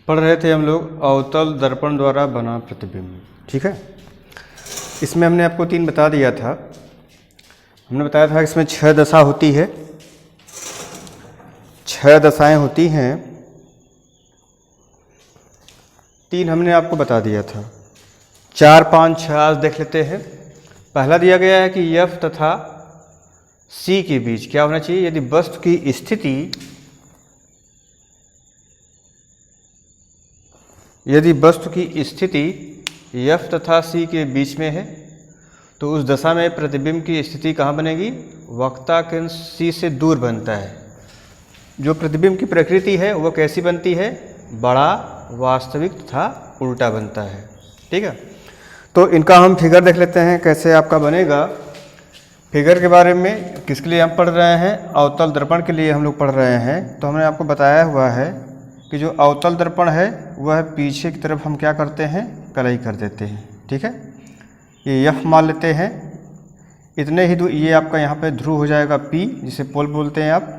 पढ़ रहे थे हम लोग अवतल दर्पण द्वारा बना प्रतिबिंब। ठीक है, इसमें हमने आपको 3 बता दिया था। हमने बताया था कि इसमें 6 दशा होती है, 6 दशाएं होती हैं। 3 हमने आपको बता दिया था। 4, 5, 6 आज देख लेते हैं। पहला दिया गया है कि F तथा C के बीच क्या होना चाहिए? यदि वस्तु की स्थिति F तथा C के बीच में है तो उस दशा में प्रतिबिंब की स्थिति कहाँ बनेगी? वक्ता केंद्र C से दूर बनता है। जो प्रतिबिंब की प्रकृति है वह कैसी बनती है? बड़ा, वास्तविक तथा उल्टा बनता है। ठीक है, तो इनका हम फिगर देख लेते हैं कैसे आपका बनेगा। फिगर के बारे में किसके लिए हम पढ़ रहे हैं? अवतल दर्पण के लिए हम लोग पढ़ रहे हैं। तो हमने आपको बताया हुआ है कि जो अवतल दर्पण है वह पीछे की तरफ हम क्या करते हैं? कलई कर देते हैं। ठीक है, ये F मान लेते हैं। इतने ही दूर, ये आपका यहाँ पे ध्रुव हो जाएगा P, जिसे पोल बोलते हैं आप।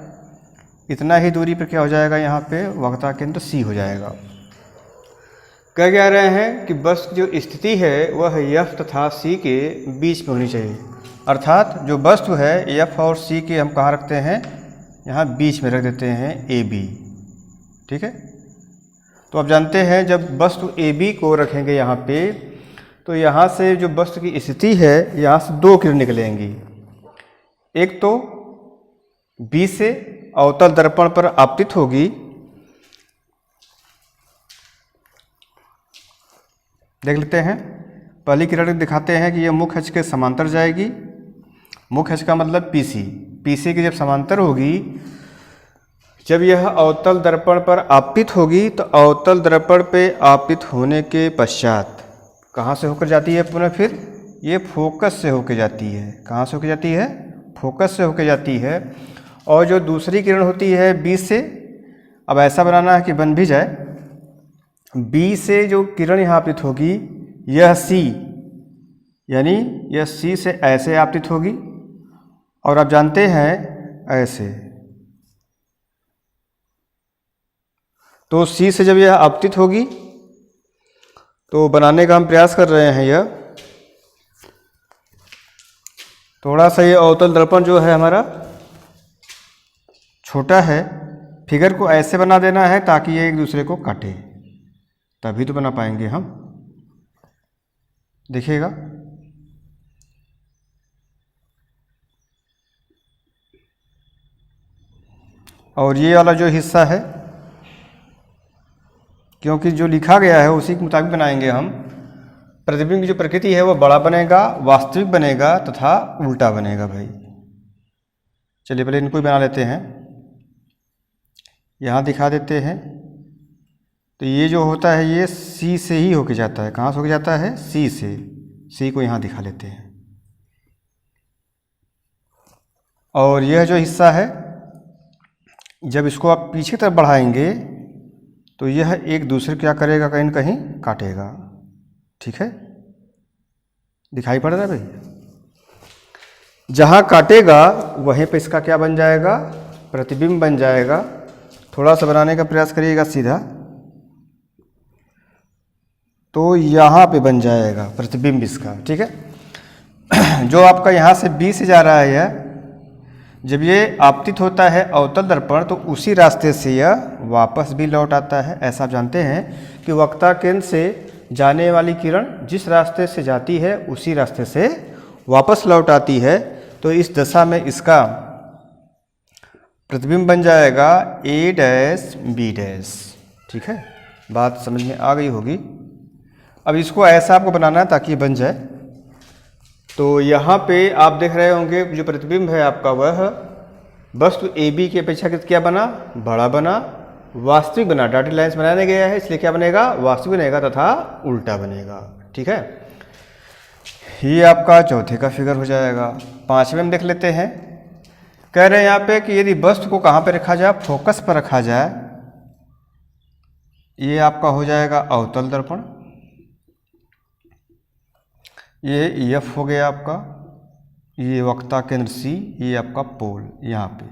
इतना ही दूरी पर क्या हो जाएगा? यहाँ पे वक्ता केंद्र C हो जाएगा। कह रहे हैं कि वस्तु जो स्थिति है वह F तथा C के बीच में होनी चाहिए। अर्थात जो वस्तु है F और C के हम कहाँ रखते हैं? यहाँ बीच में रख देते हैं AB। ठीक है, तो आप जानते हैं जब वस्तु AB को रखेंगे यहाँ पे तो यहाँ से जो वस्तु की स्थिति है यहाँ से 2 किरण निकलेंगी। एक तो B से अवतल दर्पण पर आपतित होगी, देख लेते हैं। पहली किरण दिखाते हैं कि यह मुख्य अक्ष के समांतर जाएगी। मुख्य अक्ष का मतलब PC की जब समांतर होगी, जब यह अवतल दर्पण पर आपतित होगी तो अवतल दर्पण पे आपतित होने के पश्चात कहाँ से होकर जाती है? पुनः फिर ये फोकस से होकर जाती है। कहाँ से होकर जाती है? फोकस से होकर जाती है। और जो दूसरी किरण होती है B से, अब ऐसा बनाना है कि बन भी जाए। B से जो किरण यहाँ आपतित होगी यह C, यानी यह C से ऐसे आपतित होगी और आप जानते हैं ऐसे। तो C से जब यह आपतित होगी तो बनाने का हम प्रयास कर रहे हैं। यह थोड़ा सा ये अवतल दर्पण जो है हमारा छोटा है। फिगर को ऐसे बना देना है ताकि ये एक दूसरे को काटे, तभी तो बना पाएंगे हम। देखिएगा, और ये वाला जो हिस्सा है, क्योंकि जो लिखा गया है उसी के मुताबिक बनाएंगे हम। प्रतिबिंब की जो प्रकृति है वो बड़ा बनेगा, वास्तविक बनेगा तथा उल्टा बनेगा भाई। चलिए पहले इनको ही बना लेते हैं, यहाँ दिखा देते हैं। तो ये जो होता है ये C से ही होके जाता है। कहाँ से होके जाता है? C से। C को यहाँ दिखा लेते हैं। और यह जो हिस्सा है जब इसको आप पीछे की तरफ बढ़ाएंगे तो यह एक दूसरे क्या करेगा? कहीं न कहीं काटेगा। ठीक है, दिखाई पड़ रहा है भाई? जहाँ काटेगा वहीं पे इसका क्या बन जाएगा? प्रतिबिंब बन जाएगा। थोड़ा सा बनाने का प्रयास करिएगा सीधा, तो यहाँ पे बन जाएगा प्रतिबिंब इसका। ठीक है, जो आपका यहाँ से B से जा रहा है यह, जब ये आपतित होता है अवतल दर्पण तो उसी रास्ते से यह वापस भी लौट आता है। ऐसा आप जानते हैं कि वक्ता केंद्र से जाने वाली किरण जिस रास्ते से जाती है उसी रास्ते से वापस लौट आती है। तो इस दशा में इसका प्रतिबिंब बन जाएगा A', B'। ठीक है, बात समझ में आ गई होगी। अब इसको ऐसा आपको बनाना है ताकि ये बन जाए। तो यहाँ पे आप देख रहे होंगे जो प्रतिबिंब है आपका वह वस्तु AB की अपेक्षाकृत क्या बना? बड़ा बना, वास्तविक बना। डॉटेड लाइन्स बनाने गया है इसलिए क्या बनेगा? वास्तविक बनेगा तथा उल्टा बनेगा। ठीक है, ये आपका चौथे का फिगर हो जाएगा। 5वें में देख लेते हैं। कह रहे हैं यहाँ पे कि यदि वस्तु को कहाँ पे रखा जाए? फोकस पर रखा जाए। ये आपका हो जाएगा अवतल दर्पण। ये F हो गया आपका, ये वक्ता केंद्र C, ये आपका पोल। यहाँ पे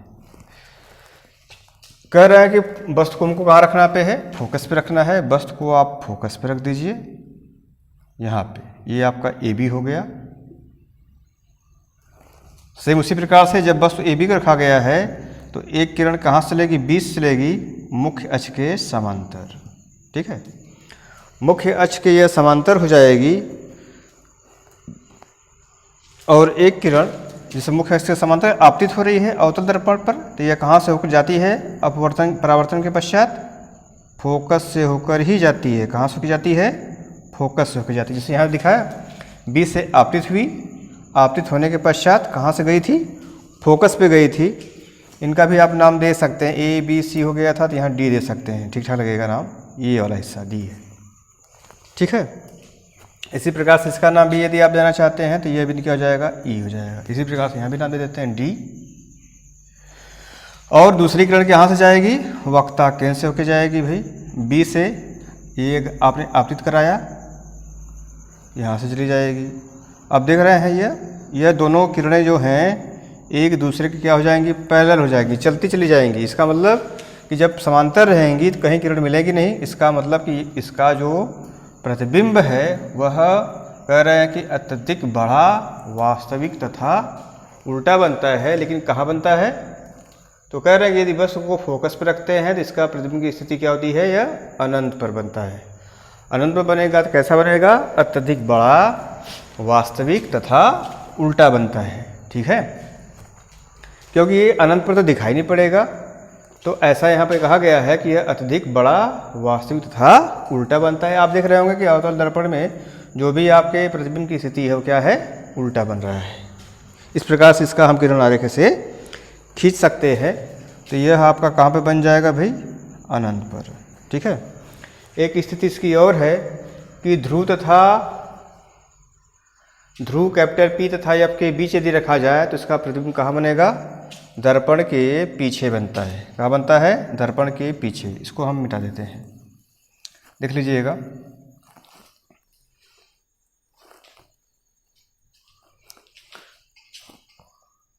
कह रहा है कि वस्तु को हमको कहाँ रखना पे है, फोकस पे रखना है। वस्तु को आप फोकस पे रख दीजिए यहाँ पे, ये आपका ए बी हो गया। सेम उसी प्रकार से जब वस्तु ए बी को रखा गया है तो एक किरण कहाँ से चलेगी, बीच से चलेगी, मुख्य अक्ष के समांतर। ठीक है, मुख्य अक्ष के यह समांतर हो जाएगी और एक किरण जिसे मुख्य अक्ष के समांतर आपतित हो रही है अवतल दर्पण पर, तो यह कहाँ से होकर जाती है, अपवर्तन परावर्तन के पश्चात फोकस से होकर ही जाती है। कहाँ से होकर जाती है, फोकस से होकर जाती है। जैसे यहाँ दिखाया, बी से आपतित हुई, आपतित होने के पश्चात कहाँ से गई थी, फोकस पे गई थी। इनका भी आप नाम दे सकते हैं, ए बी सी हो गया था तो यहाँ डी दे सकते हैं, ठीक ठाक लगेगा नाम। ये वाला हिस्सा डी है, ठीक है। इसी प्रकार से इसका नाम भी यदि आप देना चाहते हैं तो यह भी क्या हो जाएगा, ई हो जाएगा। इसी प्रकार से यहाँ भी नाम दे देते हैं डी। और दूसरी किरण यहाँ से जाएगी, वक्ता केंद्र से होकर जाएगी भाई, बी से ये आपने आपतित कराया, यहाँ से चली जाएगी। अब देख रहे हैं यह दोनों किरणें जो हैं एक दूसरे की क्या हो जाएंगी, पैरेलल हो जाएंगी, चलती चली जाएंगी। इसका मतलब कि जब समांतर रहेंगी तो कहीं किरण मिलेगी नहीं। इसका मतलब कि इसका जो प्रतिबिंब है वह कह रहे हैं कि अत्यधिक बड़ा, वास्तविक तथा उल्टा बनता है। लेकिन कहाँ बनता है, तो कह रहे हैं कि यदि वस्तु को फोकस पर रखते हैं तो इसका प्रतिबिंब की स्थिति क्या होती है, यह अनंत पर बनता है। अनंत पर बनेगा तो कैसा बनेगा, अत्यधिक बड़ा, वास्तविक तथा उल्टा बनता है। ठीक है, क्योंकि ये अनंत पर तो दिखाई नहीं पड़ेगा, तो ऐसा यहाँ पे कहा गया है कि यह अत्यधिक बड़ा, वास्तविक तथा उल्टा बनता है। आप देख रहे होंगे कि अवतल दर्पण में जो भी आपके प्रतिबिंब की स्थिति है वो क्या है, उल्टा बन रहा है। इस प्रकार से इसका हम किरण आरेख से खींच सकते हैं। तो यह आपका कहाँ पे बन जाएगा भाई, अनंत पर। ठीक है, एक स्थिति इसकी और है कि ध्रुव कैपिटल पी तथा एफ के बीच यदि रखा जाए तो इसका प्रतिबिंब कहाँ बनेगा, दर्पण के पीछे बनता है। कहाँ बनता है, दर्पण के पीछे। इसको हम मिटा देते हैं, देख लीजिएगा।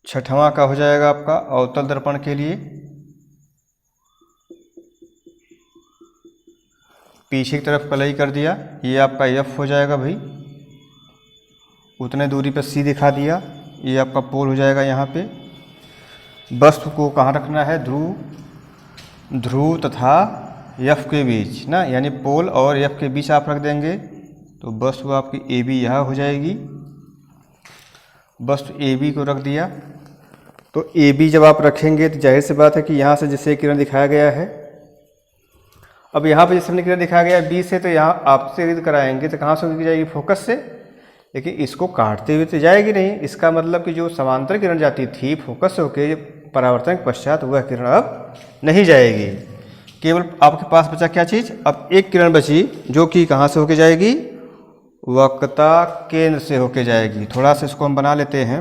छठवां का हो जाएगा आपका अवतल दर्पण के लिए, पीछे की तरफ कलई कर दिया, ये आपका एफ हो जाएगा भाई। उतने दूरी पर सी दिखा दिया, ये आपका पोल हो जाएगा यहाँ पे। वस्तु को कहाँ रखना है, ध्रुव तथा एफ के बीच ना, यानी पोल और एफ के बीच आप रख देंगे तो वस्तु आपकी ए बी यहाँ हो जाएगी। वस्तु ए बी को रख दिया तो ए बी जब आप रखेंगे तो जाहिर सी बात है कि यहाँ से जैसे किरण दिखाया गया है, अब यहाँ पे जैसे किरण दिखाया गया है बी से, तो यहाँ आपसे यदि कराएंगे तो कहाँ से होगी जाएगी, फोकस से। लेकिन इसको काटते हुए तो जाएगी नहीं। इसका मतलब कि जो समांतर किरण जाती थी फोकस से होकर परावर्तन के पश्चात, वह किरण अब नहीं जाएगी। केवल आपके पास बचा क्या चीज़, अब एक किरण बची जो कि कहाँ से होके जाएगी, वक्ता केंद्र से होके जाएगी। थोड़ा सा इसको हम बना लेते हैं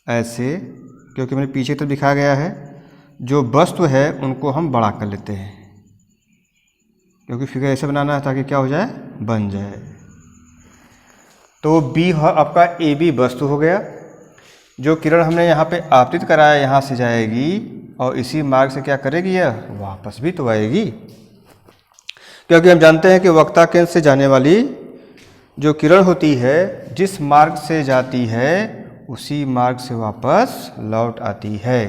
ऐसे, क्योंकि मैंने पीछे तो दिखाया गया है। जो वस्तु है उनको हम बड़ा कर लेते हैं, क्योंकि फिगर ऐसे बनाना है ताकि क्या हो जाए, बन जाए। तो बी आपका ए बी वस्तु हो गया। जो किरण हमने यहाँ पे आपतित कराया यहाँ से जाएगी और इसी मार्ग से क्या करेगी, यह वापस भी तो आएगी। क्योंकि हम जानते हैं कि वक्ता केंद्र से जाने वाली जो किरण होती है, जिस मार्ग से जाती है उसी मार्ग से वापस लौट आती है।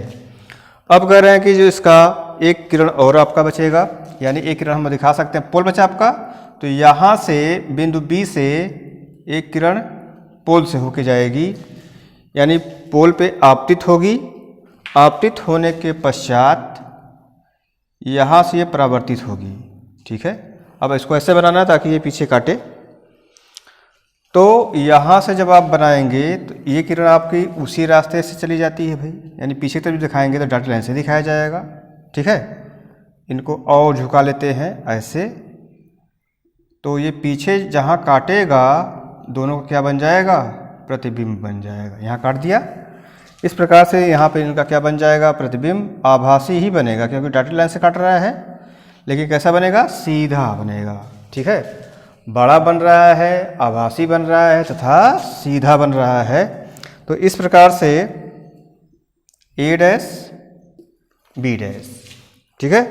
अब कह रहे हैं कि जो इसका एक किरण और आपका बचेगा, यानी एक किरण हम दिखा सकते हैं, पोल बचा आपका। तो यहाँ से बिंदु बी से एक किरण पोल से होके जाएगी, यानी पोल पे आपतित होगी। आपतित होने के पश्चात यहाँ से ये परावर्तित होगी। ठीक है, अब इसको ऐसे बनाना है ताकि ये पीछे काटे। तो यहाँ से जब आप बनाएंगे तो ये किरण आपकी उसी रास्ते से चली जाती है भाई, यानी पीछे की तरफ दिखाएंगे तो डॉटेड लाइन से दिखाया जाएगा। ठीक है, इनको और झुका लेते हैं ऐसे, तो ये पीछे जहाँ काटेगा दोनों को क्या बन जाएगा, प्रतिबिंब बन जाएगा। यहाँ काट दिया, इस प्रकार से यहाँ पे इनका क्या बन जाएगा, प्रतिबिंब आभासी ही बनेगा, क्योंकि डॉटेड लाइन से काट रहा है। लेकिन कैसा बनेगा, सीधा बनेगा। ठीक है, बड़ा बन रहा है, आभासी बन रहा है तथा सीधा बन रहा है। तो इस प्रकार से ए डैश बी डैश। ठीक है,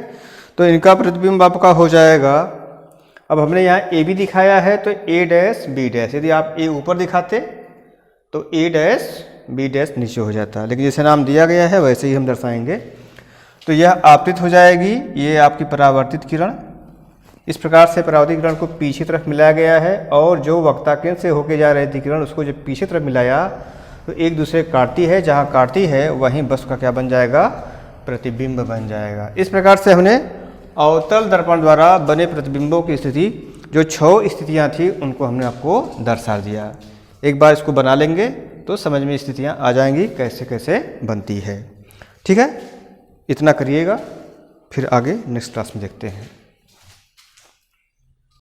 तो इनका प्रतिबिंब आपका हो जाएगा। अब हमने यहाँ ए बी दिखाया है तो ए डैश बी डैश, यदि आप ए ऊपर दिखाते तो ए डैश बी डैश नीचे हो जाता, लेकिन जैसे नाम दिया गया है वैसे ही हम दर्शाएंगे। तो यह आपतित हो जाएगी, ये आपकी परावर्तित किरण। इस प्रकार से परावर्तित किरण को पीछे तरफ मिलाया गया है, और जो वक्ता केंद्र से होके जा रही थी किरण उसको जब पीछे तरफ मिलाया तो एक दूसरे काटती है, जहाँ काटती है वहीं बस का क्या बन जाएगा, प्रतिबिंब बन जाएगा। इस प्रकार से हमने अवतल दर्पण द्वारा बने प्रतिबिंबों की स्थिति, जो 6 स्थितियाँ थी उनको हमने आपको दर्शा दिया। एक बार इसको बना लेंगे तो समझ में स्थितियाँ आ जाएंगी कैसे कैसे बनती है। ठीक है, इतना करिएगा, फिर आगे नेक्स्ट क्लास में देखते हैं।